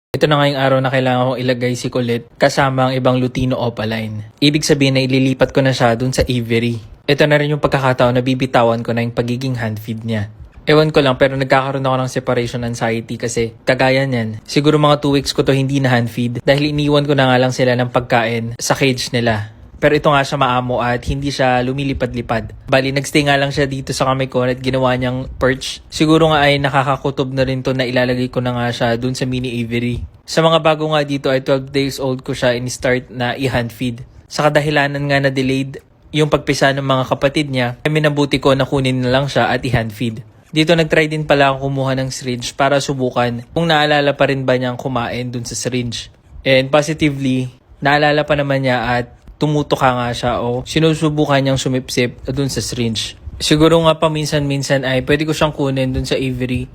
Ito na ngayong araw na kailangan kong ilagay si Colette kasama ang ibang Lutino Opaline. Ibig sabihin na ililipat ko na siya dun sa Avery. Ito na rin yung pagkakataon na bibitawan ko na yung pagiging handfeed niya. Ewan ko lang pero nagkakaroon ako ng separation anxiety kasi kagaya niyan. Siguro mga 2 weeks ko to hindi na handfeed dahil iniwan ko na nga lang sila ng pagkain sa cage nila. Pero ito nga siya maamo at hindi siya lumilipad-lipad. Bali, nagstay nga lang siya dito sa kamay ko at ginawa niyang perch. Siguro nga ay nakakakutob na rin to na ilalagay ko na nga siya dun sa mini aviary. Sa mga bago nga dito ay 12 days old ko siya in-start na i-hand feed. Sa kadahilanan nga na delayed yung pagpisa ng mga kapatid niya, ay minabuti ko na kunin na lang siya at i-hand feed. Dito nagtry din pala akong kumuha ng syringe para subukan kung naalala pa rin ba niyang kumain dun sa syringe. And positively, naalala pa naman niya at tumutok nga siya o sinusubukan niyang sumipsip dun sa syringe. Siguro nga paminsan-minsan ay pwede ko siyang kunin dun sa Avery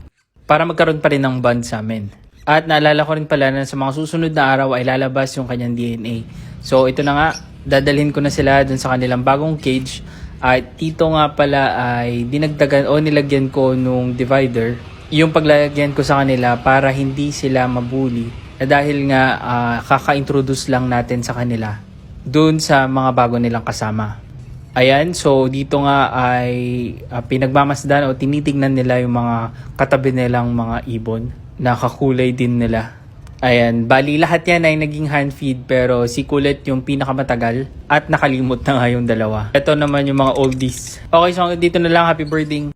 para magkaroon pa rin ng bond sa amin. At naalala ko rin pala na sa mga susunod na araw ay lalabas yung kanyang DNA. So ito na nga, dadalhin ko na sila dun sa kanilang bagong cage. At dito nga pala ay dinagdagan o nilagyan ko nung divider yung paglagyan ko sa kanila para hindi sila mabully. Dahil nga kaka-introduce lang natin sa kanila doon sa mga bago nilang kasama. Ayan, so dito nga ay pinagmamasdan o tinitignan nila yung mga katabi nilang mga ibon na kakulay din nila. Ayan, bali lahat yan ay naging hand feed pero si Colette yung pinakamatagal at nakalimot na nga yung dalawa. Ito naman yung mga oldies. Okay, so dito na lang, happy birthday.